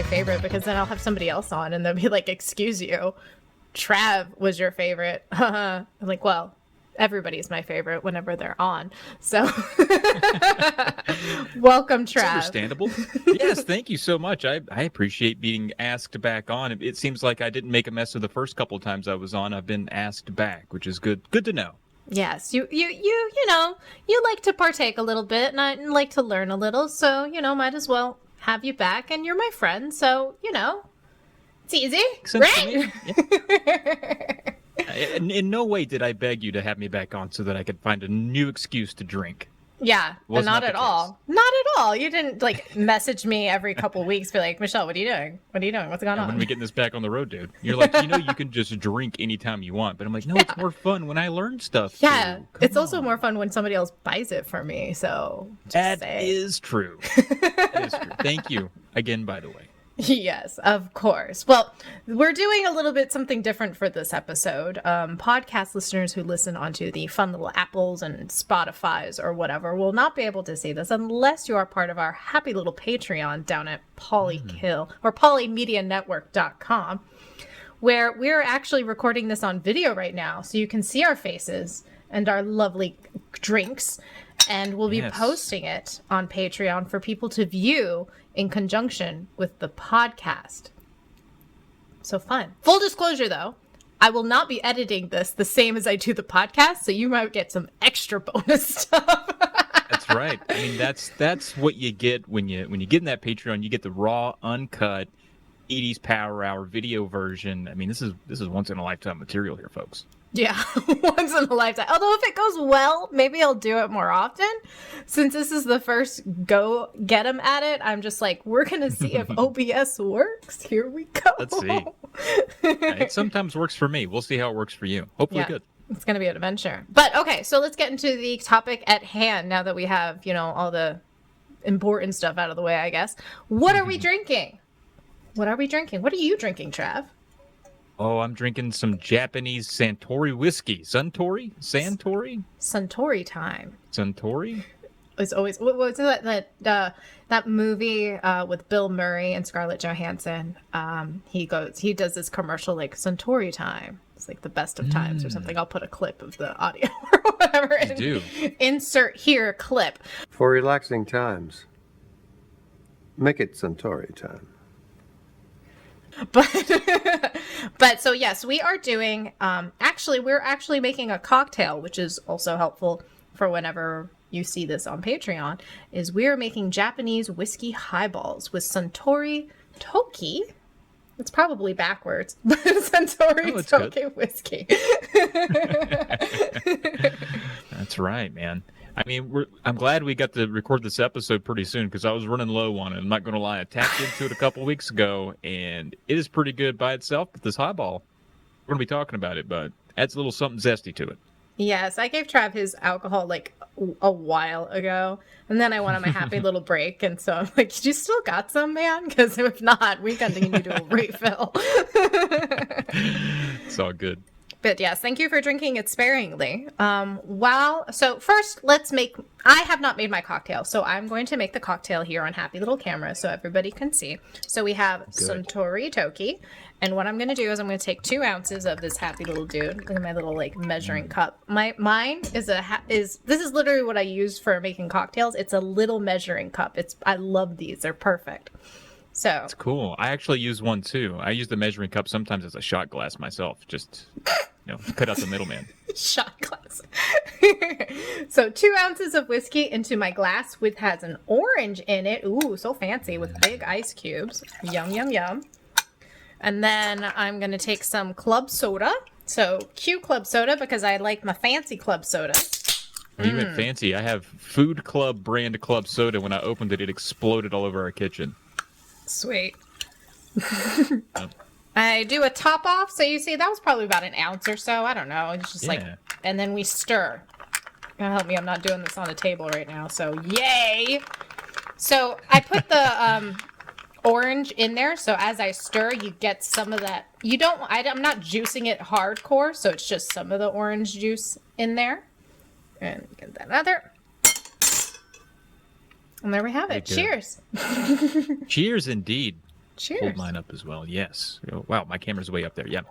say favorite because then I'll have somebody else on and they'll be like, excuse you, Trav was your favorite. I'm like, well, everybody's my favorite whenever they're on. So welcome, Trav. It's understandable. Yes, thank you so much. I appreciate being asked back on. It seems like I didn't make a mess of the first couple of times I was on. I've been asked back, which is good. Good to know. Yes, you know, you like to partake a little bit and I like to learn a little, so, you know, might as well have you back, and you're my friend, so, you know, it's easy, right? In no way did I beg you to have me back on so that I could find a new excuse to drink. Yeah, not at all. Not at all. You didn't, like, message me every couple weeks, be like, Michelle, what are you doing? What are you doing? What's going on? When are we getting this back on the road, dude? You're like, you know, you can just drink anytime you want. But I'm like, no, it's more fun when I learn stuff. Yeah, it's also more fun when somebody else buys it for me, so that is true. That is true. Thank you again, by the way. Yes, of course. Well, we're doing a little bit something different for this episode. Podcast listeners who listen onto the fun little Apples and Spotifys or whatever will not be able to see this unless you are part of our happy little Patreon down at Polykill or polymedianetwork.com, where we're actually recording this on video right now, so you can see our faces and our lovely drinks, and we'll be posting it on Patreon for people to view in conjunction with the podcast. So fun. Full disclosure, though, I will not be editing this the same as I do the podcast, so you might get some extra bonus stuff. That's right. I mean, that's what you get when you get in that Patreon. You get the raw, uncut 80s Power Hour video version. I mean, this is once in a lifetime material here, folks. Yeah, once in a lifetime. Although if it goes well, maybe I'll do it more often. Since this is the first go get 'em at it, I'm just like, we're going to see if OBS works. Here we go. Let's see. It sometimes works for me. We'll see how it works for you. Hopefully good. It's going to be an adventure. But okay, so let's get into the topic at hand now that we have, you know, all the important stuff out of the way, I guess. What are we drinking? What are we drinking? What are you drinking, Trav? Oh, I'm drinking some Japanese Suntory whiskey. Suntory? Santori? Suntory time. Suntory? It's always what's that movie with Bill Murray and Scarlett Johansson. He does this commercial like Suntory time. It's like the best of times or something. I'll put a clip of the audio or whatever. You do. Insert here clip. For relaxing times, make it Suntory time. But so yes, we are doing we're actually making a cocktail, which is also helpful for whenever you see this on Patreon, is we're making Japanese whiskey highballs with Suntory Toki. It's probably backwards, but Suntory Toki whiskey. That's right, man. I mean, I'm glad we got to record this episode pretty soon because I was running low on it. I'm not going to lie. I tapped into it a couple weeks ago, and it is pretty good by itself. But this highball, we're going to be talking about it, but adds a little something zesty to it. Yes, I gave Trav his alcohol like a while ago, and then I went on my happy little break, and so I'm like, you still got some, man? Because if not, we're going to need to do a refill. It's all good. But yes, thank you for drinking it sparingly. So first, I have not made my cocktail, so I'm going to make the cocktail here on Happy Little Camera so everybody can see. So we have Suntory Toki, and what I'm going to do is I'm going to take 2 ounces of this happy little dude. Look at my little like measuring cup. Mine is this is literally what I use for making cocktails. It's a little measuring cup. I love these. They're perfect. So it's cool. I actually use one too. I use the measuring cup sometimes as a shot glass myself, just cut out the middleman. Shot glass. So 2 ounces of whiskey into my glass, which has an orange in it. Ooh, so fancy with big ice cubes. Yum, yum, yum. And then I'm going to take some club soda. So Q club soda because I like my fancy club soda. You went fancy. I have Food Club brand club soda. When I opened it, it exploded all over our kitchen. Sweet. I do a top off, so you see that was probably about an ounce or so. I don't know. It's just and then we stir. God help me, I'm not doing this on the table right now. So yay! So I put the orange in there, so as I stir, you get some of that. I'm not juicing it hardcore, so it's just some of the orange juice in there. And get that other. And there we have it. Cheers. Cheers indeed. Cheers. Hold mine up as well. Yes. Oh, wow, my camera's way up there. Yeah.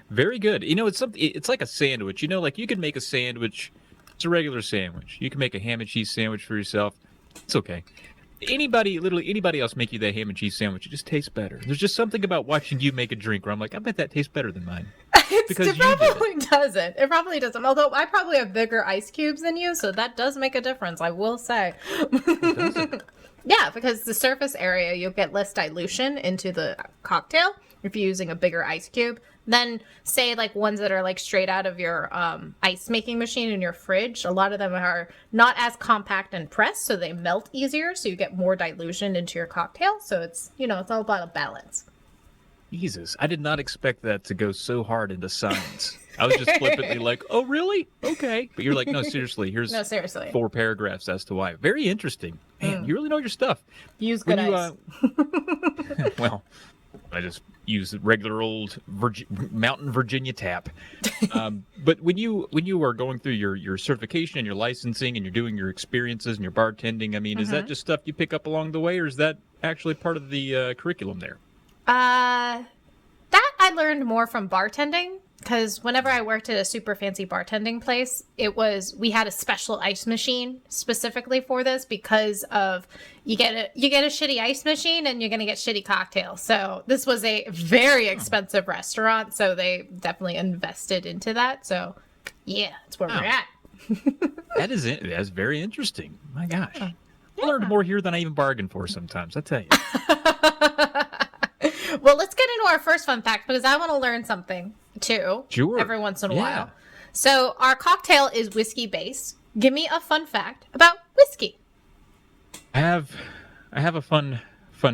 Very good. It's something. It's like a sandwich. Like you can make a sandwich. It's a regular sandwich. You can make a ham and cheese sandwich for yourself. It's okay. Literally anybody else make you that ham and cheese sandwich, it just tastes better. There's just something about watching you make a drink where I'm like, I bet that tastes better than mine. It probably doesn't. It probably doesn't. Although I probably have bigger ice cubes than you, so that does make a difference, I will say. Does it? Yeah, because the surface area, you'll get less dilution into the cocktail if you're using a bigger ice cube than, say, like ones that are like straight out of your ice making machine in your fridge. A lot of them are not as compact and pressed, so they melt easier, so you get more dilution into your cocktail. So it's, it's all about a balance. Jesus, I did not expect that to go so hard into science. I was just flippantly like, oh, really? Okay. But you're like, no, seriously, here's No, seriously. 4 paragraphs as to why. Very interesting. Man, you really know your stuff. Use good ice. Well, I just use regular old Mountain Virginia tap. But when you are going through your certification and your licensing and you're doing your experiences and your bartending, I mean, is that just stuff you pick up along the way, or is that actually part of the curriculum there? That I learned more from bartending, because whenever I worked at a super fancy bartending place, we had a special ice machine specifically for this, because of you get a shitty ice machine and you're gonna get shitty cocktails. So this was a very expensive restaurant, so they definitely invested into that. So yeah, that's where we're at. That's very interesting. My gosh, I learned more here than I even bargained for sometimes. I tell you. Well, let's get into our first fun fact, because I want to learn something too. Sure. Every once in a while. So our cocktail is whiskey based. Give me a fun fact about whiskey. I have a fun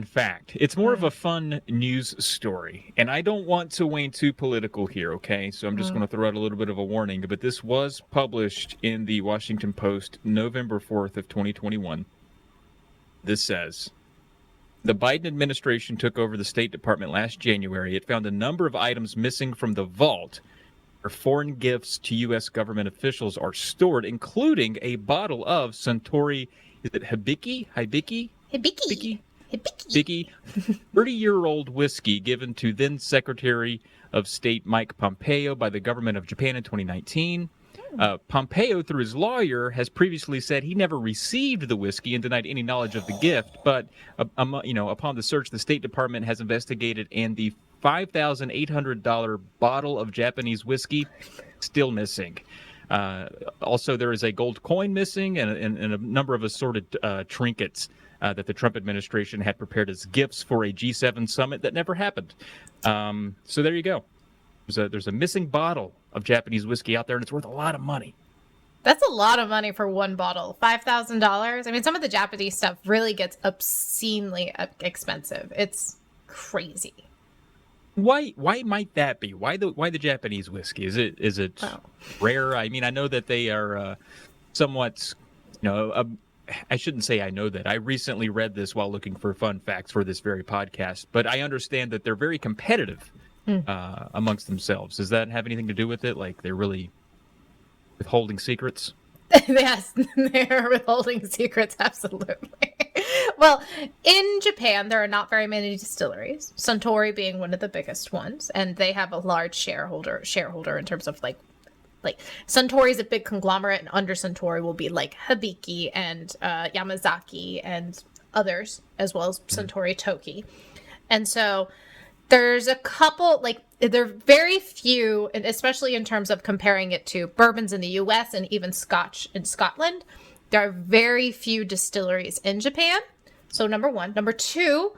fact. It's more of a fun news story, and I don't want to wane too political here, okay? So I'm just going to throw out a little bit of a warning, but this was published in the Washington Post November 4th of 2021. This says, the Biden administration took over the State Department last January. It found a number of items missing from the vault where foreign gifts to U.S. government officials are stored, including a bottle of Suntory, is it Hibiki? 30-year-old whiskey given to then Secretary of State Mike Pompeo by the government of Japan in 2019. Pompeo, through his lawyer, has previously said he never received the whiskey and denied any knowledge of the gift. But, upon the search, the State Department has investigated, and the $5,800 bottle of Japanese whiskey still missing. Also, there is a gold coin missing and a number of assorted trinkets that the Trump administration had prepared as gifts for a G7 summit that never happened. So there you go. There's a missing bottle of Japanese whiskey out there, and it's worth a lot of money. That's a lot of money for one bottle. $5,000. I mean, some of the Japanese stuff really gets obscenely expensive. It's crazy. Why might that be? Why the Japanese whiskey? Is it rare? I mean, I know that they are somewhat, I shouldn't say I know that. I recently read this while looking for fun facts for this very podcast, but I understand that they're very competitive amongst themselves. Does that have anything to do with it? Like they're really withholding secrets? Yes, they're withholding secrets, absolutely. Well, in Japan, there are not very many distilleries, Suntory being one of the biggest ones, and they have a large shareholder in terms of like Suntory is a big conglomerate, and under Suntory will be like Hibiki and Yamazaki and others, as well as Suntory Toki. And so there's a couple, there are very few, and especially in terms of comparing it to bourbons in the U.S. and even Scotch in Scotland, there are very few distilleries in Japan. So number one. Number two,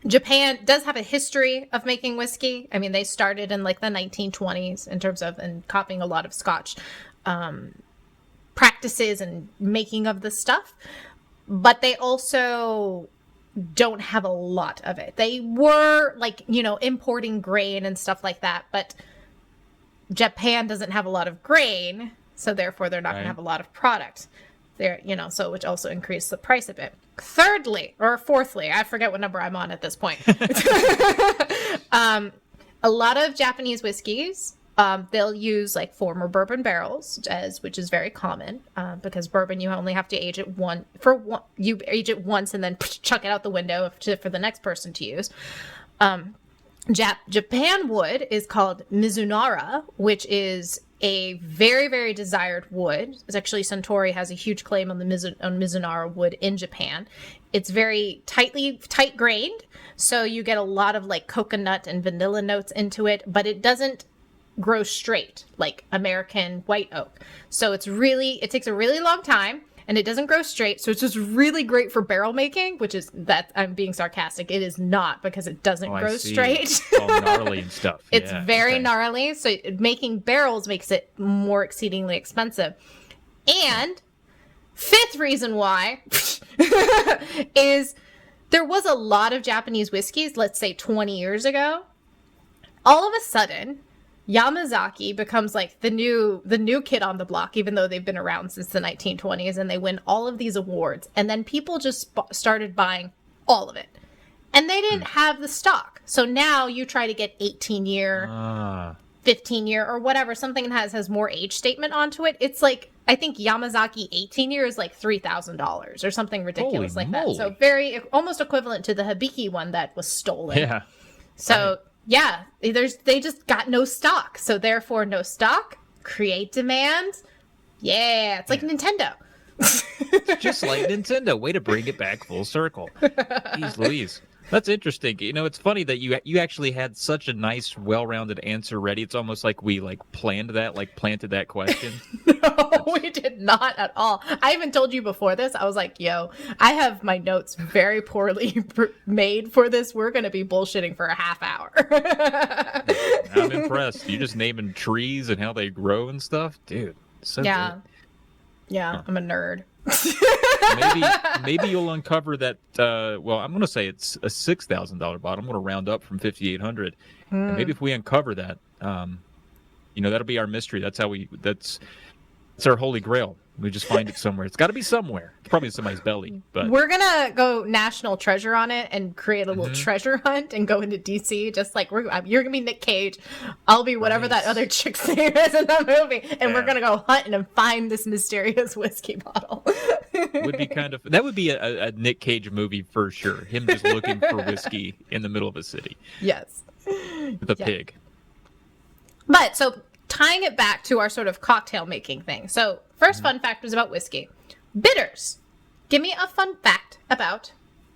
Japan does have a history of making whiskey. I mean, they started in the 1920s in terms of and copying a lot of Scotch practices and making of the stuff. But they also don't have a lot of it. They were importing grain and stuff like that, but Japan doesn't have a lot of grain, so therefore they're not going to have a lot of product there, so which also increased the price a bit. Thirdly, or fourthly, I forget what number I'm on at this point. A lot of Japanese whiskeys They'll use like former bourbon barrels, which is very common, because bourbon you only have to age it you age it once and then chuck it out the window for the next person to use. Japan wood is called Mizunara, which is a very, very desired wood. It's actually, Suntory has a huge claim on the Mizunara wood in Japan. It's very tight grained, so you get a lot of like coconut and vanilla notes into it, but it doesn't grow straight like American white oak. So it takes a really long time, and it doesn't grow straight. So it's just really great for barrel making, which is that I'm being sarcastic. It is not, because it doesn't grow straight. It's all gnarly and stuff. It's very gnarly. So making barrels makes it more exceedingly expensive. And fifth reason why is there was a lot of Japanese whiskeys, let's say 20 years ago. All of a sudden, Yamazaki becomes like the new kid on the block, even though they've been around since the 1920s, and they win all of these awards. And then people just started buying all of it. And they didn't have the stock. So now you try to get 18-year, 15-year, or whatever, something that has more age statement onto it. It's like, I think Yamazaki 18-year is like $3,000 or something ridiculous like that. So very, almost equivalent to the Hibiki one that was stolen. Yeah. So... Right. Yeah, they just got no stock. So therefore, no stock, create demand. Yeah, it's like Nintendo. It's just like Nintendo. Way to bring it back full circle. Jeez Louise. That's interesting. You know, it's funny that you actually had such a nice, well-rounded answer ready. It's almost like we planted that question. No, we did not at all. I even told you before this. I was like, yo, I have my notes very poorly made for this. We're going to be bullshitting for a half hour. I'm impressed. You just naming trees and how they grow and stuff? Dude, so good. Yeah, I'm a nerd. maybe you'll uncover that. Well, I'm going to say it's a $6,000 bottle. I'm going to round up from 5,800. And maybe if we uncover that, that'll be our mystery. That's our holy grail. We just find it somewhere. It's got to be somewhere. It's probably in somebody's belly. But we're gonna go national treasure on it and create a little treasure hunt and go into DC. Just like you're gonna be Nick Cage, I'll be whatever that other chick's name is in the movie, and we're gonna go hunting and find this mysterious whiskey bottle. Would be a Nick Cage movie for sure. Him just looking for whiskey in the middle of a city. Yes. With a pig. But so tying it back to our sort of cocktail making thing. So first fun fact was about whiskey. Bitters. Give me a fun fact about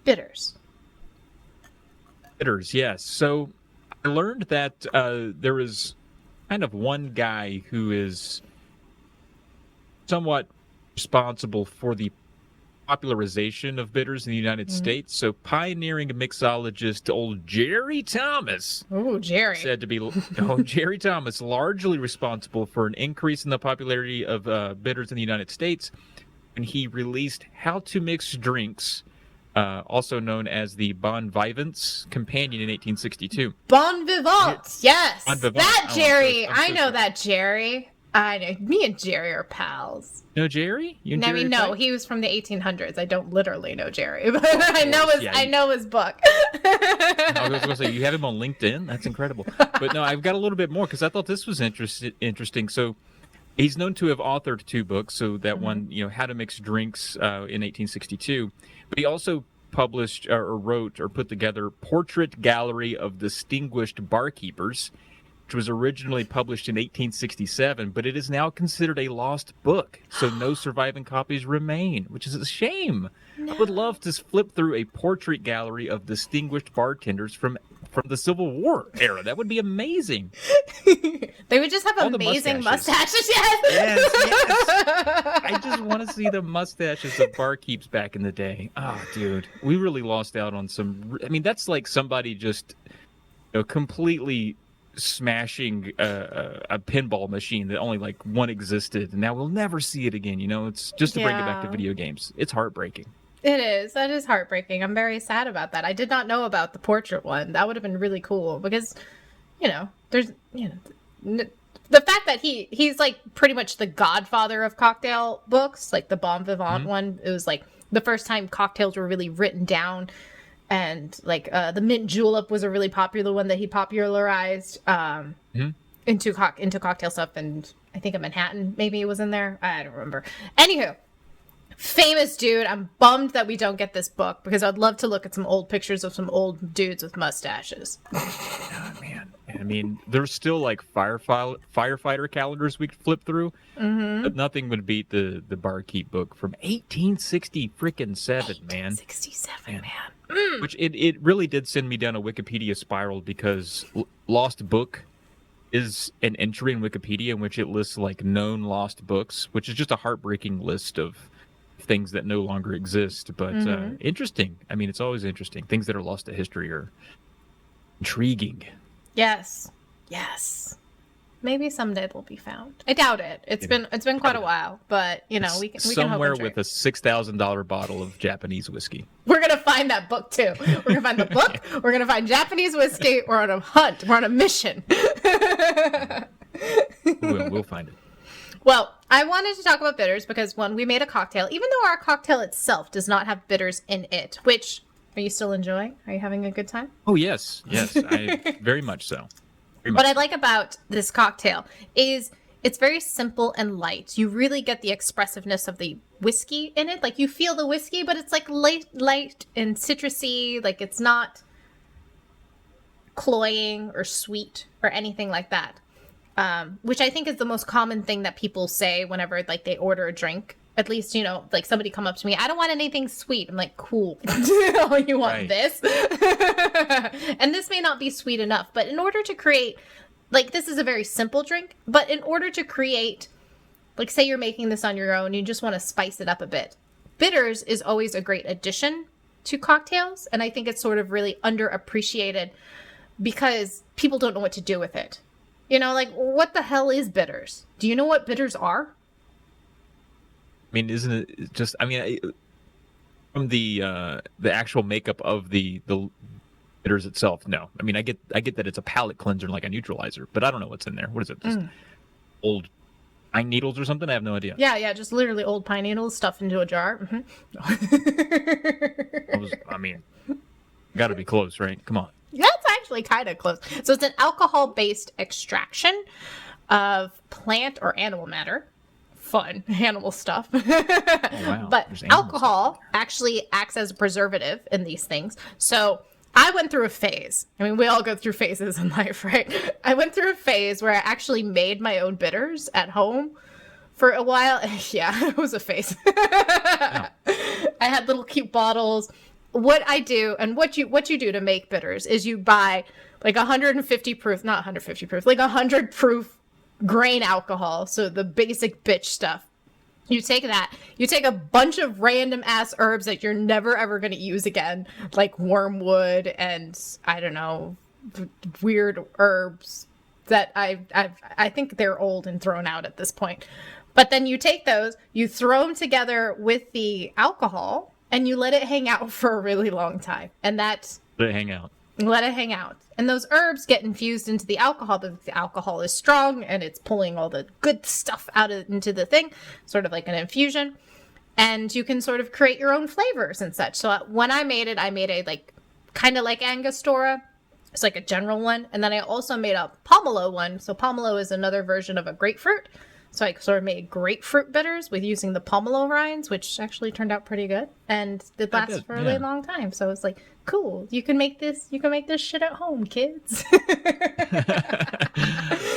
bitters. Bitters, yes. So I learned that there is kind of one guy who is somewhat responsible for the popularization of bitters in the United States. So pioneering mixologist old Jerry Thomas. Ooh, Jerry. Said to be Jerry Thomas, largely responsible for an increase in the popularity of bitters in the United States. And he released How to Mix Drinks, also known as the Bon Vivants Companion in 1862. Bon Vivants, yes. Bon Vivant. That Jerry. I know that Jerry. I know. Me and Jerry are pals. No, Jerry? No, he was from the 1800s. I don't literally know Jerry, but I know his book. I was going to say, you have him on LinkedIn? That's incredible. But no, I've got a little bit more because I thought this was interesting. So he's known to have authored 2 books. So that one, How to Mix Drinks in 1862. But he also published or wrote or put together Portrait Gallery of Distinguished Barkeepers, which was originally published in 1867, but it is now considered a lost book, so no surviving copies remain, which is a shame. No. I would love to flip through a portrait gallery of distinguished bartenders from the Civil War era. That would be amazing. They would just have amazing mustaches. Yes. I just want to see the mustaches of barkeeps back in the day. Oh, dude, we really lost out on some. I mean, that's like somebody just completely smashing a pinball machine that only like one existed, and now we'll never see it again. It's just to bring it back to video games. It's heartbreaking. It is. That is heartbreaking. I'm very sad about that. I did not know about the portrait one. That would have been really cool because, there's, the fact that he's like pretty much the godfather of cocktail books, like the Bon Vivant one. It was like the first time cocktails were really written down. And like the mint julep was a really popular one that he popularized. into cocktail stuff, and I think a Manhattan maybe was in there. I don't remember. Anywho, famous dude. I'm bummed that we don't get this book because I'd love to look at some old pictures of some old dudes with mustaches. Oh, man. I mean, there's still like firefighter calendars we could flip through, but nothing would beat the barkeep book from 1867, man. 67, man. Which it really did send me down a Wikipedia spiral because Lost Book is an entry in Wikipedia in which it lists like known lost books, which is just a heartbreaking list of things that no longer exist. But interesting. I mean, it's always interesting. Things that are lost to history are intriguing. Yes. Maybe someday they'll be found. I doubt it. It's been quite a while, but we can hope somewhere and with a $6,000 bottle of Japanese whiskey. We're gonna find that book too. We're gonna find the book. We're gonna find Japanese whiskey. We're on a hunt. We're on a mission. We'll find it. Well, I wanted to talk about bitters because one, we made a cocktail, even though our cocktail itself does not have bitters in it. Which, are you still enjoying? Are you having a good time? Oh yes, I very much so. What I like about this cocktail is it's very simple and light. You really get the expressiveness of the whiskey in it. Like, you feel the whiskey, but it's like light and citrusy. Like, it's not cloying or sweet or anything like that. Which I think is the most common thing that people say whenever like they order a drink. At least, like somebody come up to me, I don't want anything sweet. I'm like, cool. Oh, you want this? And this may not be sweet enough, but in order to create, like, this is a very simple drink, but in order to create, like, say you're making this on your own, you just want to spice it up a bit. Bitters is always a great addition to cocktails, and I think it's sort of really underappreciated because people don't know what to do with it. Like, what the hell is bitters? Do you know what bitters are? I mean, isn't it just? I mean, from the actual makeup of the bitters itself, no. I mean, I get that it's a palate cleanser, like a neutralizer, but I don't know what's in there. What is it? Just old pine needles or something? I have no idea. Yeah, just literally old pine needles stuffed into a jar. I mean, got to be close, right? Come on. That's actually kind of close. So it's an alcohol-based extraction of plant or animal matter. Fun animal stuff. Oh, wow. But alcohol actually acts as a preservative in these things. So I went through a phase. I mean, we all go through phases in life, right? I went through a phase where I actually made my own bitters at home for a while. Yeah, it was a phase. Wow. I had little cute bottles. What I do and what you do to make bitters is you buy like 150 proof, not 150 proof, like 100 proof grain alcohol, so the basic bitch stuff. You take that, you take a bunch of random ass herbs that you're never ever going to use again, like wormwood and I don't know, weird herbs that I think they're old and thrown out at this point. But then you take those, you throw them together with the alcohol, and you let it hang out for a really long time. And that's... Let it hang out. Let it hang out. And those herbs get infused into the alcohol. The alcohol is strong, and it's pulling all the good stuff into the thing, sort of like an infusion. And you can sort of create your own flavors and such. So when I made it like kind of like Angostura. It's like a general one. And then I also made a pomelo one. So pomelo is another version of a grapefruit. So I sort of made grapefruit bitters with using the pomelo rinds, which actually turned out pretty good. And it lasts for a really long time. So it's like, cool. You can make this shit at home, kids.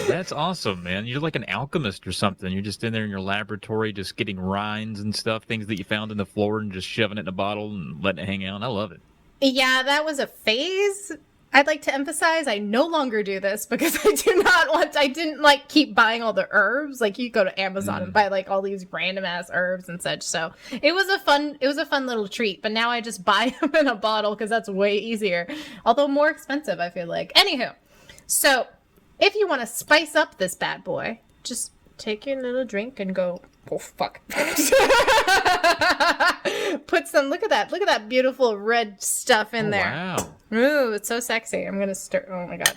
That's awesome, man. You're like an alchemist or something. You're just in there in your laboratory just getting rinds and stuff, things that you found in the floor and just shoving it in a bottle and letting it hang out. I love it. Yeah, that was a phase. I'd like to emphasize I no longer do this because I didn't like keep buying all the herbs. Like you go to Amazon and buy like all these random ass herbs and such. So it was a fun little treat, but now I just buy them in a bottle because that's way easier. Although more expensive, I feel like. Anywho, so if you want to spice up this bad boy, just take your little drink and go, oh fuck. Put some, look at that beautiful red stuff in there. Wow. Ooh, it's so sexy. I'm going to stir. Oh my God.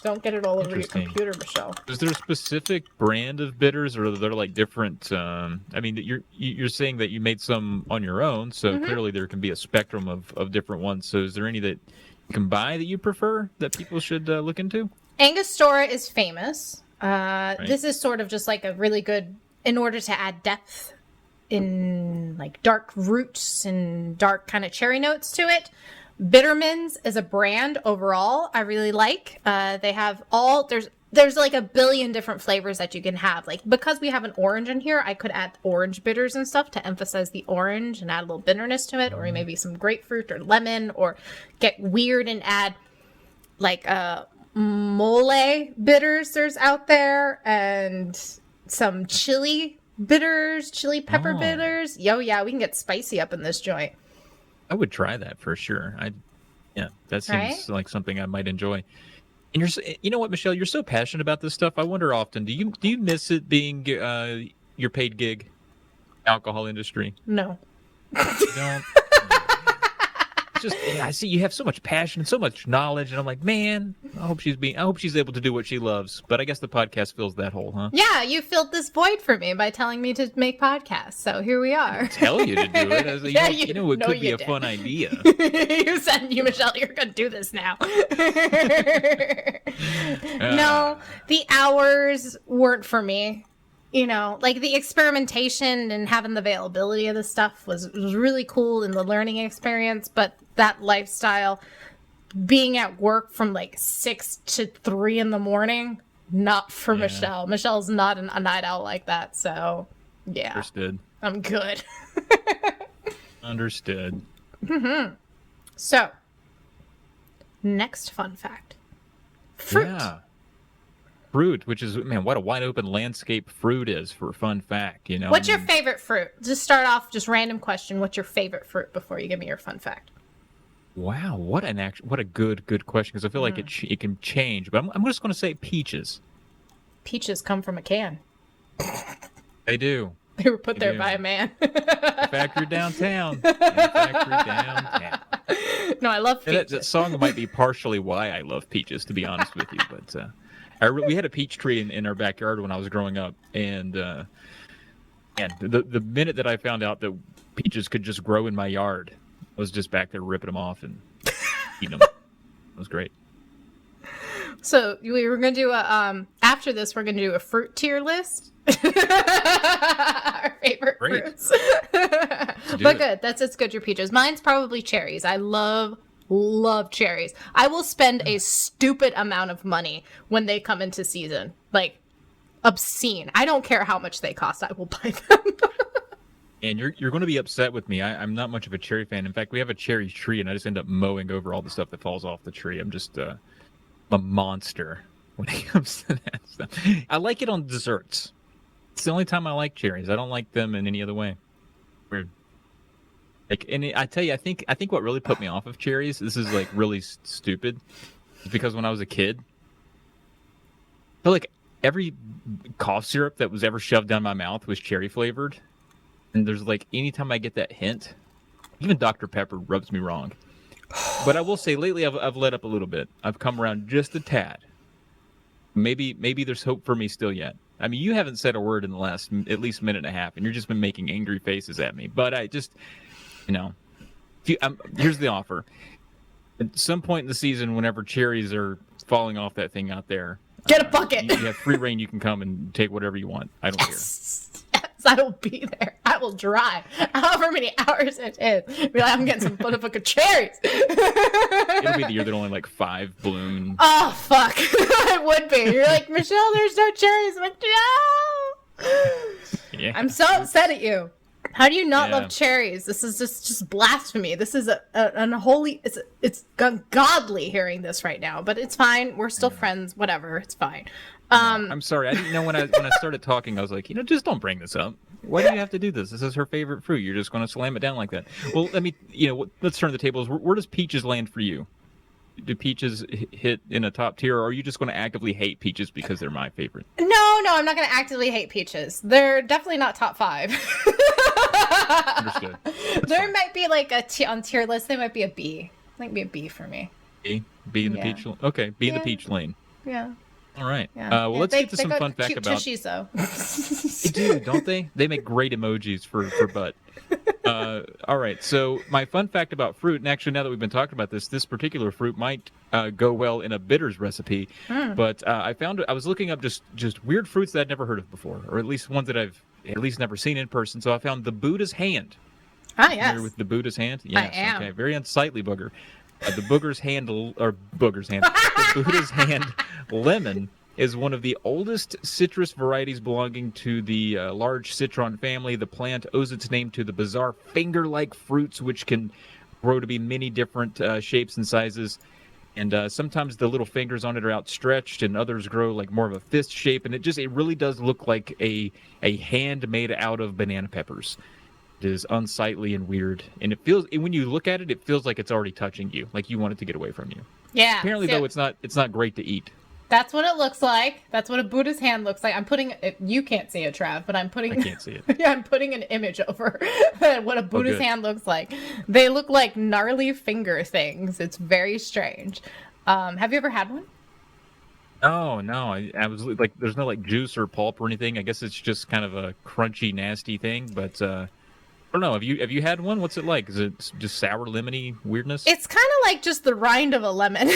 Don't get it all over your computer, Michelle. Is there a specific brand of bitters or are there like different, I mean, you're saying that you made some on your own, so clearly there can be a spectrum of different ones. So is there any that you can buy that you prefer that people should look into? Angostura is famous. This is sort of just like a really good, in order to add depth in like dark roots and dark kind of cherry notes to it. Bittermans is a brand overall I really like. They have there's like a billion different flavors that you can have. Like, because we have an orange in here, I could add orange bitters and stuff to emphasize the orange and add a little bitterness to it, or maybe some grapefruit or lemon, or get weird and add like mole bitters there's out there, and some chili bitters, chili pepper bitters. Yo, yeah, we can get spicy up in this joint. I would try that for sure. Yeah, that seems like something I might enjoy. And you know what, Michelle, you're so passionate about this stuff. I wonder often, do you miss it being your paid gig, alcohol industry? No. You don't? Just, I see you have so much passion and so much knowledge, and I'm like, man, I hope she's able to do what she loves. But I guess the podcast fills that hole, huh? Yeah, you filled this void for me by telling me to make podcasts. So here we are. I didn't tell you to do it. I was like, it could be a fun idea. You said, Michelle, you're gonna do this now. No, the hours weren't for me. You know, like the experimentation and having the availability of the stuff was really cool in the learning experience, but that lifestyle, being at work from like 6 to 3 in the morning, not for Michelle. Michelle's not a night owl like that, so yeah. Understood. I'm good. Understood. Mm-hmm. So, next fun fact. Fruit. Yeah. Fruit, which is, man, what a wide open landscape fruit is for a fun fact, you know? What's your favorite fruit? Just start off, just random question. What's your favorite fruit before you give me your fun fact? Wow, what a good question, because I feel like it can change. But I'm just going to say peaches. Peaches come from a can. They do. They were put there by a man. The factory downtown. Downtown. No, I love peaches. That song might be partially why I love peaches, to be honest with you. But we had a peach tree in our backyard when I was growing up, and the minute that I found out that peaches could just grow in my yard, I was just back there ripping them off and eating them. It was great. So we were going to do after this, we're going to do a fruit tier list. Our favorite fruits. But good. It's good, your peaches. Mine's probably cherries. I love cherries. I will spend a stupid amount of money when they come into season. Like, obscene. I don't care how much they cost. I will buy them. And you're going to be upset with me. I'm not much of a cherry fan. In fact, we have a cherry tree, and I just end up mowing over all the stuff that falls off the tree. I'm just a monster when it comes to that stuff. I like it on desserts. It's the only time I like cherries. I don't like them in any other way. Weird. Like, and I tell you, I think what really put me off of cherries, this is like really stupid, is because when I was a kid, I feel like every cough syrup that was ever shoved down my mouth was cherry flavored. And there's like, anytime I get that hint, even Dr. Pepper rubs me wrong. But I will say, lately I've let up a little bit. I've come around just a tad. Maybe there's hope for me still yet. I mean, you haven't said a word in the last at least minute and a half, and you've just been making angry faces at me. But I just, here's the offer. At some point in the season, whenever cherries are falling off that thing out there, get a bucket. You have free reign. You can come and take whatever you want. I don't care. Yes, I will be there. I will drive however many hours it is. Be like, I'm getting some bucket of cherries. It'll be the year that only like 5 bloom. Oh, fuck. It would be. You're like, Michelle, there's no cherries. I'm like, no. Yeah. I'm so upset at you. How do you not love cherries? This is just blasphemy. This is an unholy. It's ungodly hearing this right now, but it's fine. We're still friends. Whatever. It's fine. I'm sorry. I didn't know when I started talking. I was like, just don't bring this up. Why do you have to do this? This is her favorite fruit. You're just going to slam it down like that. Well, let's turn the tables. Where does peaches land for you? Do peaches hit in a top tier, or are you just going to actively hate peaches because they're my favorite? No, I'm not going to actively hate peaches. They're definitely not top 5. Understood. There might be like on tier list. They might be a B. Might be a B for me. B in the peach. Okay, B in the peach lane. Yeah. All right. Well, let's get to some fun fact about. Tushies, though. They do, don't they? They make great emojis for butt. All right. So my fun fact about fruit, and actually now that we've been talking about this particular fruit might go well in a bitters recipe. But I was looking up just weird fruits that I'd never heard of before, or at least ones that I've at least never seen in person. So I found the Buddha's hand. Ah, yes. Familiar with the Buddha's hand? Yes. I am. Okay. Very unsightly booger. The Buddha's hand the Buddha's hand lemon is one of the oldest citrus varieties belonging to the large citron family. The plant owes its name to the bizarre finger-like fruits, which can grow to be many different shapes and sizes. And sometimes the little fingers on it are outstretched, and others grow like more of a fist shape. And it really does look like a hand made out of banana peppers. It is unsightly and weird, and when you look at it, it feels like it's already touching you, like you want it to get away from you. Yeah. Apparently, though, it's not great to eat. That's what it looks like. That's what a Buddha's hand looks like. I'm putting you can't see it, Trav, but I can't see it. Yeah, I'm putting an image over what a Buddha's hand looks like. They look like gnarly finger things. It's very strange. Have you ever had one? Oh no, I was like, there's no like juice or pulp or anything. I guess it's just kind of a crunchy, nasty thing, but. I don't know. Have you had one? What's it like? Is it just sour, lemony weirdness? It's kind of like just the rind of a lemon.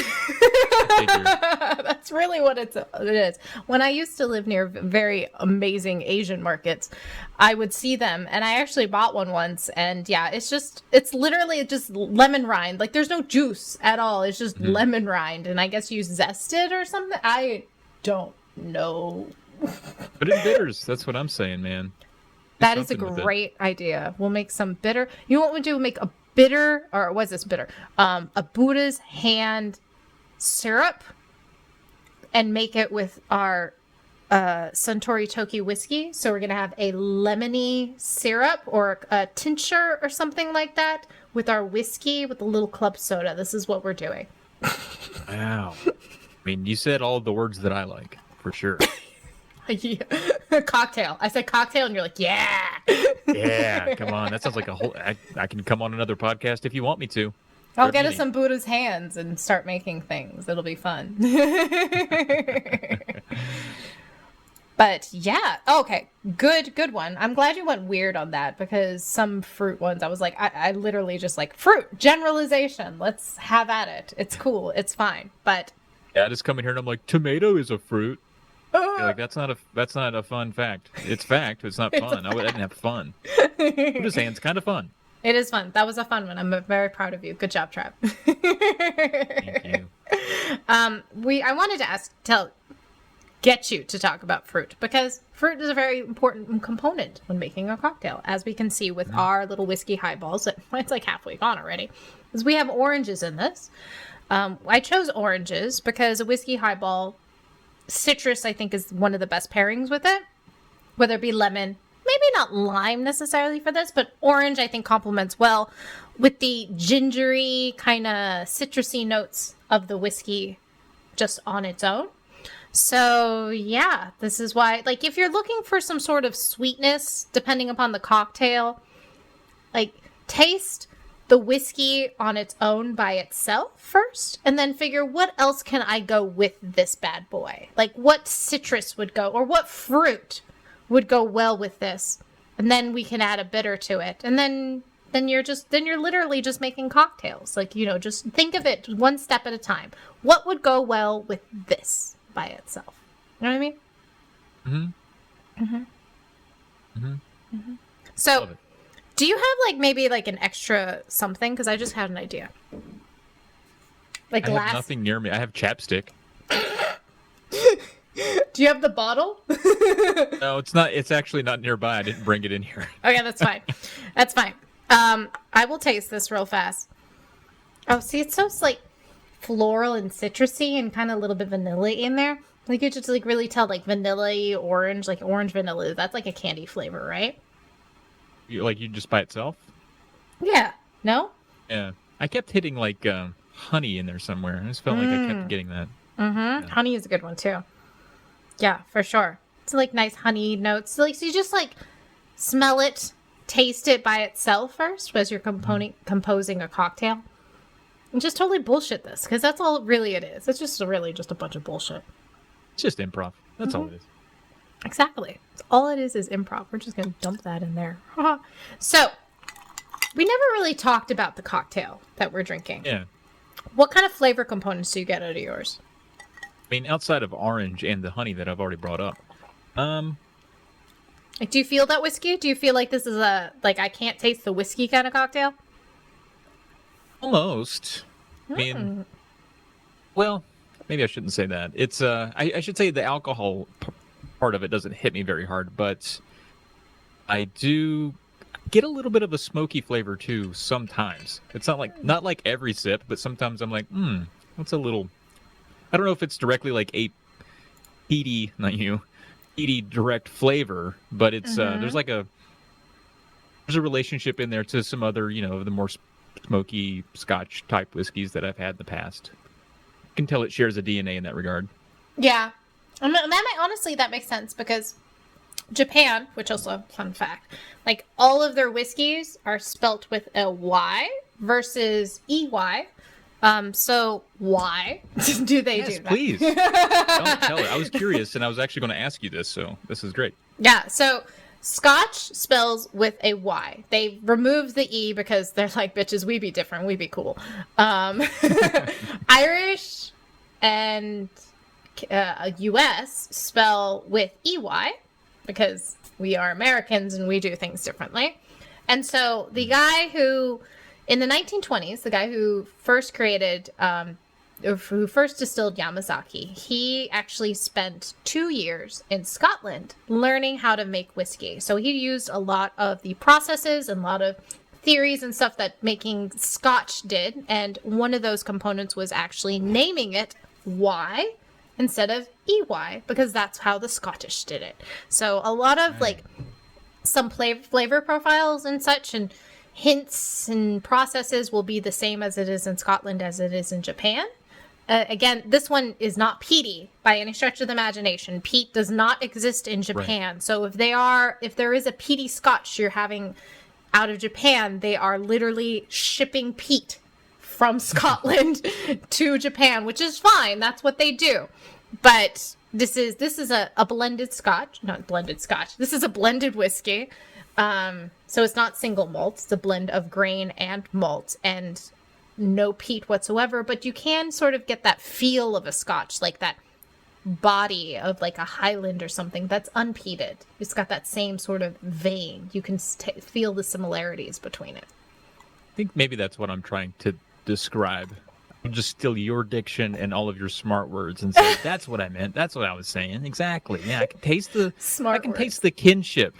That's really what it is. When I used to live near very amazing Asian markets, I would see them, and I actually bought one once. And yeah, it's literally just lemon rind. Like there's no juice at all. It's just lemon rind, and I guess you zest it or something. I don't know. But in bitters, that's what I'm saying, man. That is a great idea. We'll make some bitter. You know what we'll do? Make a bitter, or was this bitter? A Buddha's hand syrup, and make it with our Suntory Toki whiskey. So we're gonna have a lemony syrup or a tincture or something like that with our whiskey with a little club soda. This is what we're doing. Wow. I mean, you said all of the words that I like, for sure. Yeah. Cocktail. I said cocktail, and you're like, yeah. Yeah, come on. That sounds like a whole. I can come on another podcast if you want me to. I'll get us some Buddha's hands and start making things. It'll be fun. But yeah, okay, good one. I'm glad you went weird on that, because some fruit ones, I was like, I literally just like fruit generalization. Let's have at it. It's cool. It's fine. But yeah, I just come in here and I'm like, tomato is a fruit. You're like, that's not a fun fact. It's fact. It's not fun. I didn't have fun. Buddha's hand's kind of fun. It is fun. That was a fun one. I'm very proud of you. Good job, Trav. Thank you. I wanted to get you to talk about fruit, because fruit is a very important component when making a cocktail, as we can see with our little whiskey highballs. It's like halfway gone already, because we have oranges in this. I chose oranges because a whiskey highball, citrus, I think, is one of the best pairings with it, whether it be lemon, maybe not lime necessarily for this, but orange I think complements well with the gingery kind of citrusy notes of the whiskey just on its own. So yeah, this is why, like, if you're looking for some sort of sweetness depending upon the cocktail, like, taste the whiskey on its own by itself first, and then figure, what else can I go with this bad boy? Like, what citrus would go, or what fruit would go well with this? And then we can add a bitter to it. And then you're literally just making cocktails. Like, just think of it one step at a time. What would go well with this by itself? You know what I mean? Mm-hmm. Mm-hmm. Mm-hmm. Mm-hmm. So, do you have, like, maybe, like, an extra something? Because I just had an idea. Like, I have nothing near me. I have chapstick. Do you have the bottle? No, it's not. It's actually not nearby. I didn't bring it in here. Okay, that's fine. That's fine. I will taste this real fast. Oh, see, it's so, like, floral and citrusy and kind of a little bit vanilla in there. Like, you just, like, really tell, like, vanilla-y, orange, like, orange vanilla. That's, like, a candy flavor, right? You just by itself? Yeah. No? Yeah. I kept hitting, like, honey in there somewhere. I just felt like I kept getting that. Mm-hmm. Yeah. Honey is a good one, too. Yeah, for sure. It's, like, nice honey notes. So you just, like, smell it, taste it by itself first as you're composing a cocktail. And just totally bullshit this, because that's all really it is. It's just really just a bunch of bullshit. It's just improv. That's all it is. Exactly. All it is improv. We're just going to dump that in there. So, We never really talked about the cocktail that we're drinking. Yeah. What kind of flavor components do you get out of yours? I mean, outside of orange and the honey that I've already brought up. Like, do you feel that whiskey? Do you feel like this is a, like, I can't taste the whiskey kind of cocktail? Almost. I mean, well, maybe I shouldn't say that. It's I should say the alcohol part of it doesn't hit me very hard, but I do get a little bit of a smoky flavor too sometimes. It's not like every sip, but sometimes I'm like, that's a little. I don't know if it's directly like a peaty, not you, peaty direct flavor, but it's there's a relationship in there to some other, the more smoky Scotch type whiskeys that I've had in the past. You can tell it shares a DNA in that regard. Yeah. And honestly, that makes sense because Japan, which also, fun fact, like all of their whiskeys are spelt with a Y versus EY. So why do they do that? Please. Don't tell it. I was curious and I was actually going to ask you this, so this is great. Yeah, so Scotch spells with a Y. They remove the E because they're like, bitches, we be different, we be cool. Irish and US spell with EY because we are Americans and we do things differently. And so the guy who, in the 1920s, the guy who first created, who first distilled Yamazaki, he actually spent 2 years in Scotland learning how to make whiskey. So he used a lot of the processes and a lot of theories and stuff that making Scotch did. And one of those components was actually naming it Y instead of EY, because that's how the Scottish did it. So a lot of like some flavor profiles and such and hints and processes will be the same as it is in Scotland as it is in Japan. Again, this one is not peaty by any stretch of the imagination. Peat does not exist in Japan. Right. So if there is a peaty Scotch you're having out of Japan, they are literally shipping peat from Scotland to Japan, which is fine. That's what they do. But this is a blended Scotch, not blended Scotch. This is a blended whiskey. So it's not single malt. It's a blend of grain and malt and no peat whatsoever. But you can sort of get that feel of a Scotch, like that body of like a Highland or something that's unpeated. It's got that same sort of vein. You can feel the similarities between it. I think maybe that's what I'm trying to describe. I'll just steal your diction and all of your smart words and say, that's what I meant. That's what I was saying. Exactly. Yeah, I can taste the taste the kinship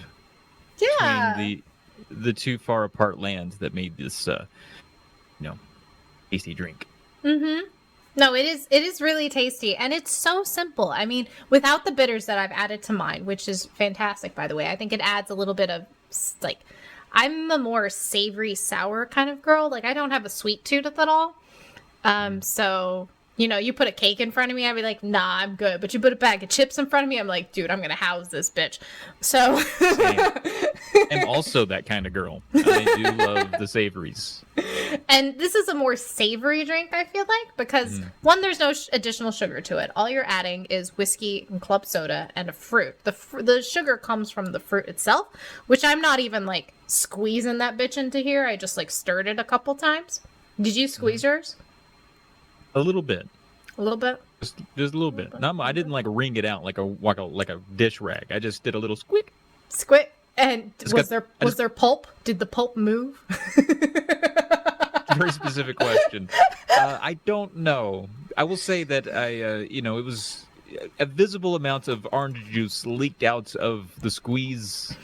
between the two far apart lands that made this tasty drink. Mm-hmm. No, it is really tasty, and it's so simple. I mean, without the bitters that I've added to mine, which is fantastic, by the way. I think it adds a little bit of, like, I'm a more savory, sour kind of girl. Like, I don't have a sweet tooth at all. So, you put a cake in front of me, I'd be like, nah, I'm good. But you put a bag of chips in front of me, I'm like, dude, I'm going to house this bitch. So. I'm also that kind of girl. I do love the savories. And this is a more savory drink, I feel like, because one, there's no additional sugar to it. All you're adding is whiskey and club soda and a fruit. The sugar comes from the fruit itself, which I'm not even like squeezing that bitch into here. I just like stirred it a couple times. Did you squeeze yours? A little bit. A little bit? Just a little bit. No, I didn't like wring it out like a dish rag. I just did a little squick. Squick. And was there pulp? Did the pulp move? Very specific question. I don't know. I will say that it was a visible amount of orange juice leaked out of the squeeze.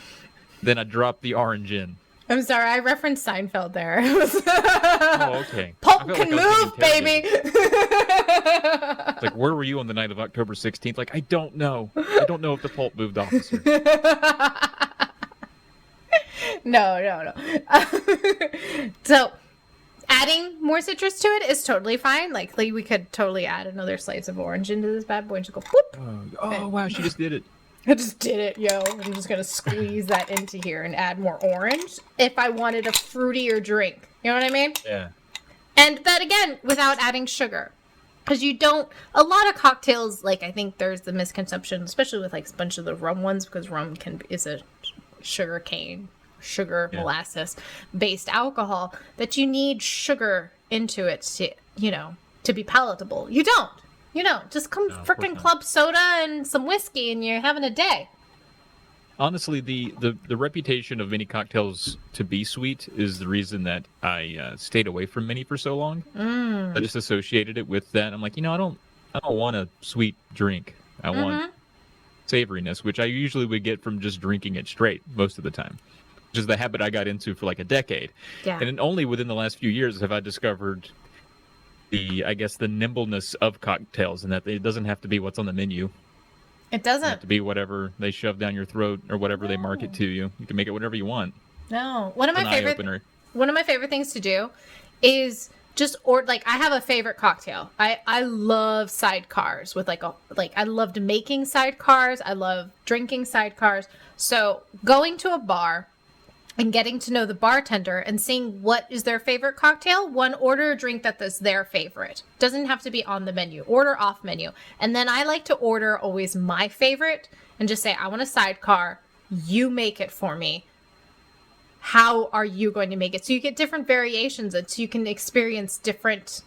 Then I dropped the orange in. I'm sorry, I referenced Seinfeld there. Oh, okay. Pulp can move, baby! It's like, where were you on the night of October 16th? Like, I don't know. I don't know if the pulp moved, officer. No. So, adding more citrus to it is totally fine. Like we could totally add another slice of orange into this bad boy and just go whoop. Oh, wow, she just did it. I just did it, yo. I'm just going to squeeze that into here and add more orange if I wanted a fruitier drink. You know what I mean? Yeah. And that, again, without adding sugar. Because a lot of cocktails, like, I think there's the misconception, especially with, like, a bunch of the rum ones, because rum is a sugar cane sugar, molasses based alcohol, that you need sugar into it to, to be palatable. You don't. Just come frickin' club soda and some whiskey and you're having a day. Honestly, the reputation of many cocktails to be sweet is the reason that I stayed away from many for so long. I just associated it with that. I'm like, I don't want a sweet drink. I want savoriness, which I usually would get from just drinking it straight most of the time, which is the habit I got into for like a decade. Yeah. And only within the last few years have I discovered the nimbleness of cocktails, and that it doesn't have to be what's on the menu. It doesn't. It doesn't have to be whatever they shove down your throat or whatever they market to you. You can make it whatever you want. No. One of my favorite things to do is just I have a favorite cocktail. I love sidecars with I loved making sidecars. I love drinking sidecars. So going to a bar and getting to know the bartender and seeing what is their favorite cocktail. One, order a drink that is their favorite. Doesn't have to be on the menu. Order off menu. And then I like to order always my favorite and just say, I want a sidecar. You make it for me. How are you going to make it? So you get different variations and so you can experience different...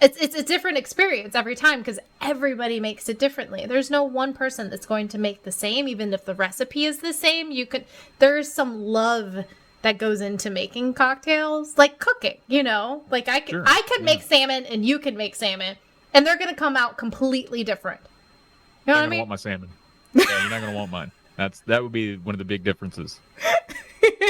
It's a different experience every time because everybody makes it differently. There's no one person that's going to make the same, even if the recipe is the same. There's some love that goes into making cocktails, like cooking. I could make salmon and you can make salmon, and they're gonna come out completely different. You know what I mean? Want my salmon? Yeah, you're not gonna want mine. That would be one of the big differences.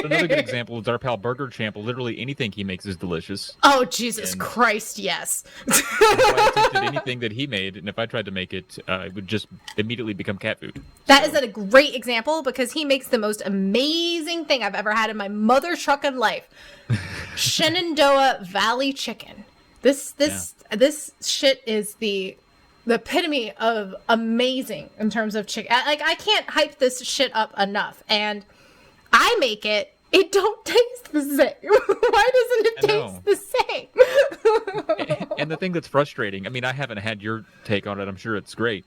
Another good example is our pal Burger Champ. Literally anything he makes is delicious. Oh, Jesus Christ, yes. If I attempted anything that he made, and if I tried to make it, it would just immediately become cat food. That is a great example because he makes the most amazing thing I've ever had in my mother trucking life. Shenandoah Valley chicken. This shit is the epitome of amazing in terms of chicken. I can't hype this shit up enough. And I make it. It don't taste the same. Why doesn't it taste the same? And the thing that's frustrating, I haven't had your take on it. I'm sure it's great.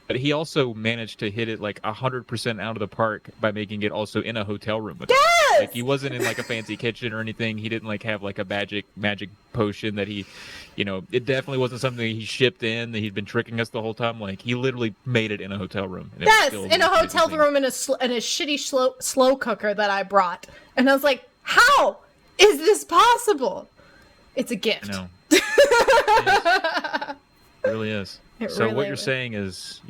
But he also managed to hit it 100% out of the park by making it also in a hotel room. Yes! He wasn't in a fancy kitchen or anything. He didn't have a magic potion that he, it definitely wasn't something he shipped in that he'd been tricking us the whole time. He literally made it in a hotel room. Yes, in a hotel room in a shitty slow cooker that I brought. And I was like, how is this possible? It's a gift. I know. It really is. What you're saying is,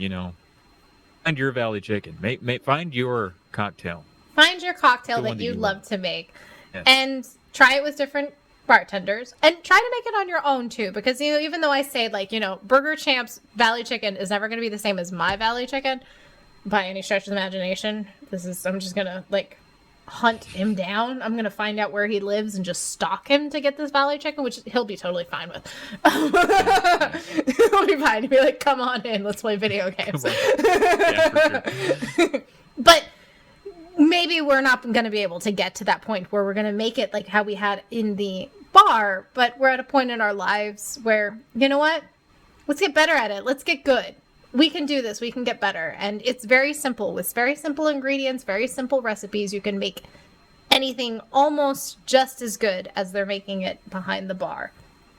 find your Valley chicken. Find your cocktail. Find your cocktail that you love to make. Yes. And try it with different bartenders. And try to make it on your own, too. Because, even though I say, Burger Champ's Valley chicken is never going to be the same as my Valley chicken, by any stretch of the imagination, I'm just going to, hunt him down. I'm going to find out where he lives and just stalk him to get this Valley chicken, which he'll be totally fine with. He'll be fine. He'll be like, come on in, let's play video games. Yeah, for sure. But maybe we're not going to be able to get to that point where we're going to make it like how we had in the bar, but we're at a point in our lives where, you know what? Let's get better at it. Let's get good. We can do this. We can get better. And it's very simple. With very simple ingredients, very simple recipes, you can make anything almost just as good as they're making it behind the bar.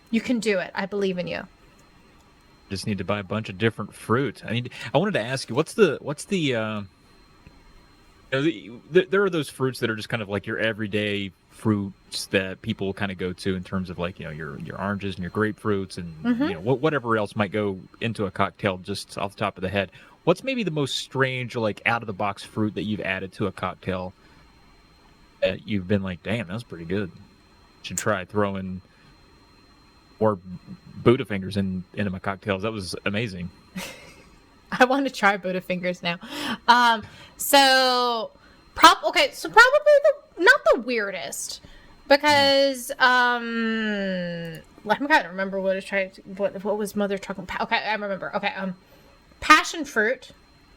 You can do it. I believe in you. Just need to buy a bunch of different fruit. I wanted to ask you, what's the there are those fruits that are just kind of like your everyday fruits that people kind of go to in terms of your oranges and your grapefruits and whatever else might go into a cocktail just off the top of the head. What's maybe the most strange or out of the box fruit that you've added to a cocktail that you've been like, damn, that's pretty good. Should try throwing more Buddha fingers into my cocktails. That was amazing. I want to try Buddha fingers now. So probably not the weirdest, because I'm trying to remember what was Mother talking about. Okay, I remember. Okay, passion fruit.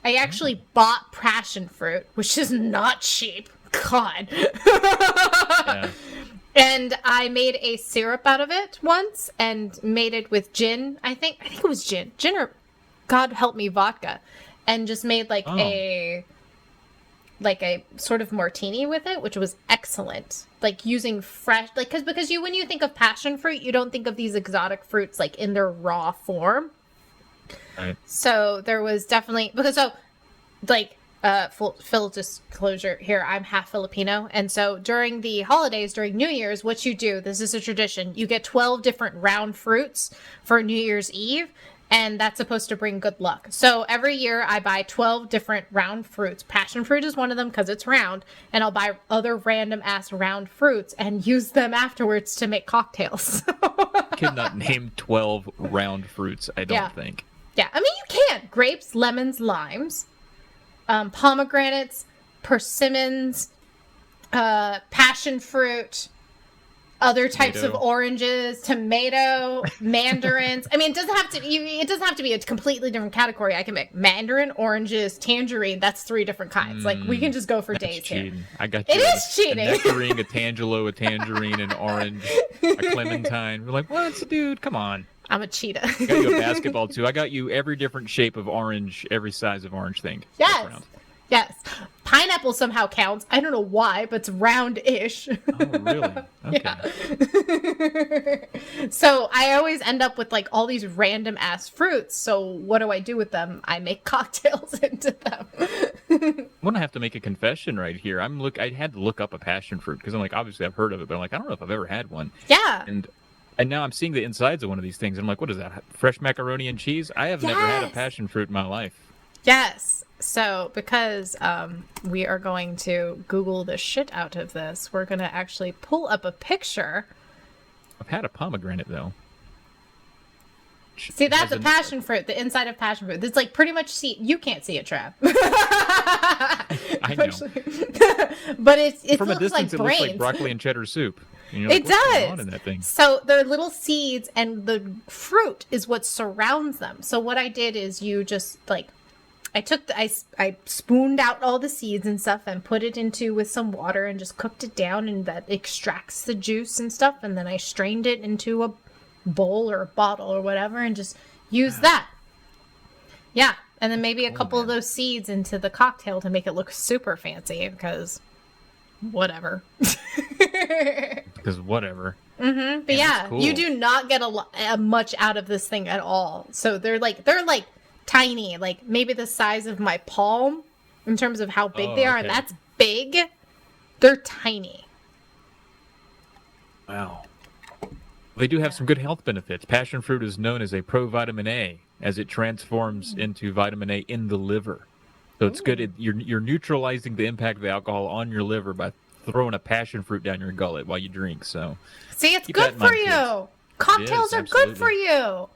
I actually bought passion fruit, which is not cheap. God. Yeah. And I made a syrup out of it once and made it with gin. I think it was gin or, God help me, vodka. And just made like a sort of martini with it, which was excellent. Like using fresh, like, because when you think of passion fruit, you don't think of these exotic fruits like in their raw form. Right. So there was definitely, full disclosure here, I'm half Filipino. And so during the holidays, during New Year's, what you do, this is a tradition, you get 12 different round fruits for New Year's Eve. And that's supposed to bring good luck. So every year I buy 12 different round fruits. Passion fruit is one of them because it's round. And I'll buy other random ass round fruits and use them afterwards to make cocktails. Could not name 12 round fruits, I don't think. Yeah, I mean, you can. Grapes, lemons, limes, pomegranates, persimmons, passion fruit, other types of oranges, tomato, mandarins. I mean, it doesn't have to be a completely different category. I can make mandarin, oranges, tangerine. That's 3 different kinds. Like, we can just go for days cheating. here. I got you. It is cheating. A nectarine, a tangelo, a tangerine, an orange, a clementine. We're like, what, dude? Come on. I'm a cheetah. I got you a basketball too. I got you every different shape of orange, every size of orange thing. Yes. Yes. Pineapple somehow counts. I don't know why, but it's round-ish. Oh, really? Okay. Yeah. So I always end up with like all these random ass fruits. So what do I do with them? I make cocktails into them. I'm gonna have to make a confession right here. I had to look up a passion fruit because I'm like, obviously I've heard of it, but I'm like, I don't know if I've ever had one. Yeah. And now I'm seeing the insides of one of these things. And I'm like, what is that? Fresh macaroni and cheese? I have never had a passion fruit in my life. Yes. So because we are going to Google the shit out of this, we're going to actually pull up a picture. I've had a pomegranate, though. See, that's a passion fruit, the inside of passion fruit. It's like pretty much, you can't see it, Trav. I know. But it From looks a distance, like it brains. looks like broccoli and cheddar soup. And you're It like, what's does. going on in that thing? So they're little seeds, and the fruit is what surrounds them. So what I did is I spooned out all the seeds and stuff and put it into with some water and just cooked it down, and that extracts the juice and stuff. And then I strained it into a bowl or a bottle or whatever and just used that. Yeah. And then maybe a couple of those seeds into the cocktail to make it look super fancy because whatever. Because whatever. Mm-hmm. But yeah, cool. You do not get much out of this thing at all. So they're like tiny, like maybe the size of my palm in terms of how big they are, and that's big. They're tiny. Wow. They do have some good health benefits. Passion fruit is known as a provitamin A, as it transforms into vitamin A in the liver. So it's good. You're neutralizing the impact of the alcohol on your liver by throwing a passion fruit down your gullet while you drink. So see, it's good for you. Kids. Cocktails are good for you.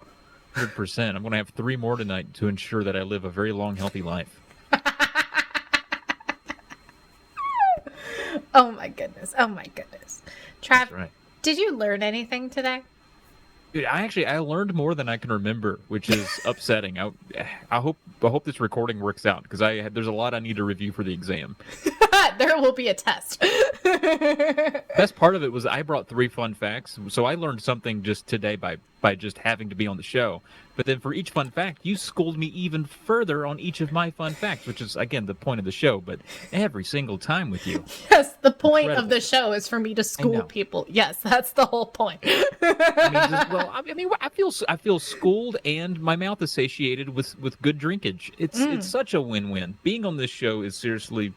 100%. I'm going to have 3 more tonight to ensure that I live a very long, healthy life. Oh my goodness. Trav, right. Did you learn anything today? Dude, I learned more than I can remember, which is upsetting. I hope this recording works out because there's a lot I need to review for the exam. There will be a test. Best part of it was I brought 3 fun facts, so I learned something just today by just having to be on the show. But then for each fun fact, you schooled me even further on each of my fun facts, which is, again, the point of the show, but every single time with you. Yes, the point of the show is for me to school people. Yes, that's the whole point. I feel schooled and my mouth is satiated with good drinkage. It's such a win-win. Being on this show is seriously a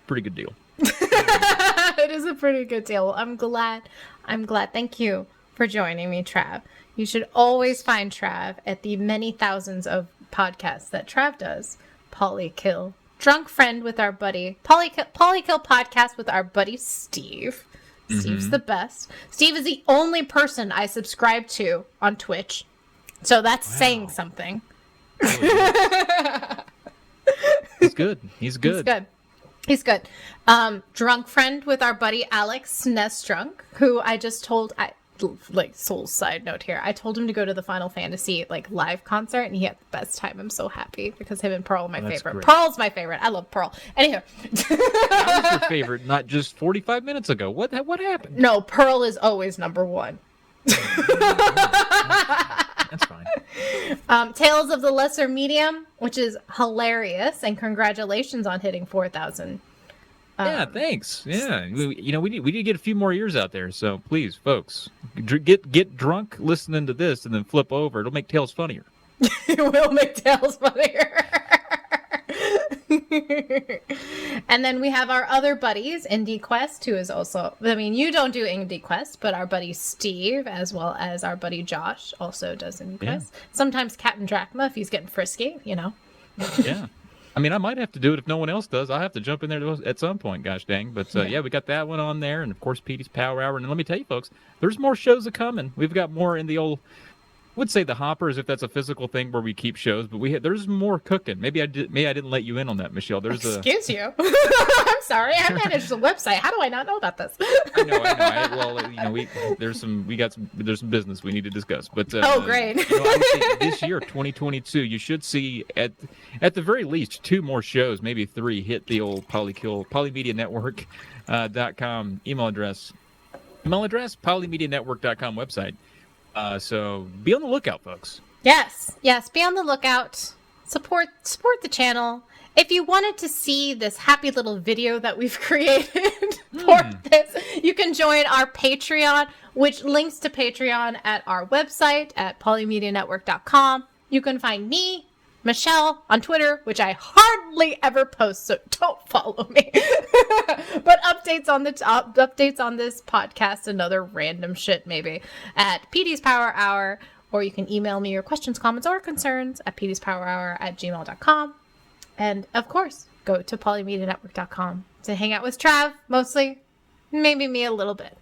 pretty good deal. It is a pretty good deal. I'm glad. Thank you for joining me, Trav. You should always find Trav at the many thousands of podcasts that Trav does. Polykill, Drunk Friend with our buddy, Polykill podcast with our buddy Steve. Mm-hmm. Steve's the best. Steve is the only person I subscribe to on Twitch. So that's saying something. He's good. He's good. Drunk Friend with our buddy Alex Nestrunk, who I just told, Soul side note here, I told him to go to the Final Fantasy live concert, and he had the best time. I'm so happy because him and Pearl are my favorite. Great. Pearl's my favorite. I love Pearl. Anyhow, that was your favorite, not just 45 minutes ago. What happened? No, Pearl is always number 1. That's fine. Tales of the Lesser Medium, which is hilarious, and congratulations on hitting 4,000 Yeah, thanks. Yeah, we need to get a few more ears out there. So please, folks, get drunk listening to this and then flip over. It'll make Tales funnier. It will make Tales funnier. And then we have our other buddies, Indie Quest, who is also, I mean, you don't do Indie Quest, but our buddy Steve, as well as our buddy Josh, also does Indie Quest. Sometimes Captain Drachma, if he's getting frisky, Yeah. I mean, I might have to do it if no one else does. I'll have to jump in there at some point, gosh dang. But yeah, we got that one on there. And of course, Petee's Power Hour. And let me tell you, folks, there's more shows coming. We've got more in the old, I would say the hoppers, if that's a physical thing where we keep shows. But there's more cooking. Maybe I didn't let you in on that, Michelle. Excuse you. I'm sorry. I manage the website. How do I not know about this? I know. There's some business we need to discuss. But great. I would say this year, 2022, you should see at the very least 2 more shows, maybe 3, hit the old polymedianetwork.com email address, polymedianetwork.com website. So be on the lookout, folks. Yes, be on the lookout. Support the channel. If you wanted to see this happy little video that we've created for this, you can join our Patreon, which links to Patreon at our website at polymedianetwork.com. You can find me, Michelle, on Twitter, which I hardly ever post, so don't follow me. But updates on this podcast and other random shit maybe at Petee's Power Hour, or you can email me your questions, comments, or concerns at peteespowerhour@gmail.com. And of course, go to polymedianetwork.com to hang out with Trav, mostly, maybe me a little bit.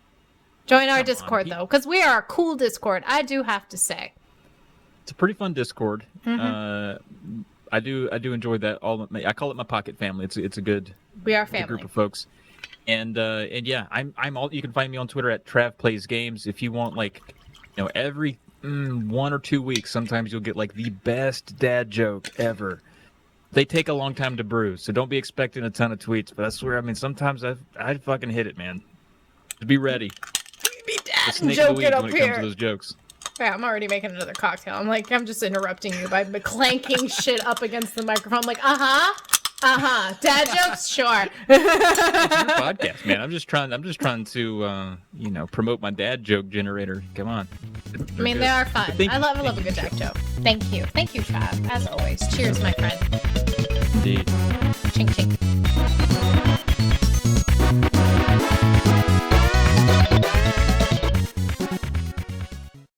Join our Discord though, because we are a cool Discord, I do have to say. It's a pretty fun Discord. I do enjoy that. I call it my pocket family. It's a good. We are family. Group of folks. And yeah, I'm all. You can find me on Twitter at Trav Plays Games. If you want, every 1 or 2 weeks, sometimes you'll get the best dad joke ever. They take a long time to brew, so don't be expecting a ton of tweets. But I swear, sometimes I fucking hit it, man. Just be ready. Be dad joking up when it here. comes to those jokes. Yeah, I'm already making another cocktail. I'm just interrupting you by clanking shit up against the microphone. I'm like, dad jokes, sure. It's your podcast, man. I'm just trying to, promote my dad joke generator. Come on. They are fun. I love a good dad joke. Thank you, Trav. As always. Cheers, my friend. Indeed. Chink chink.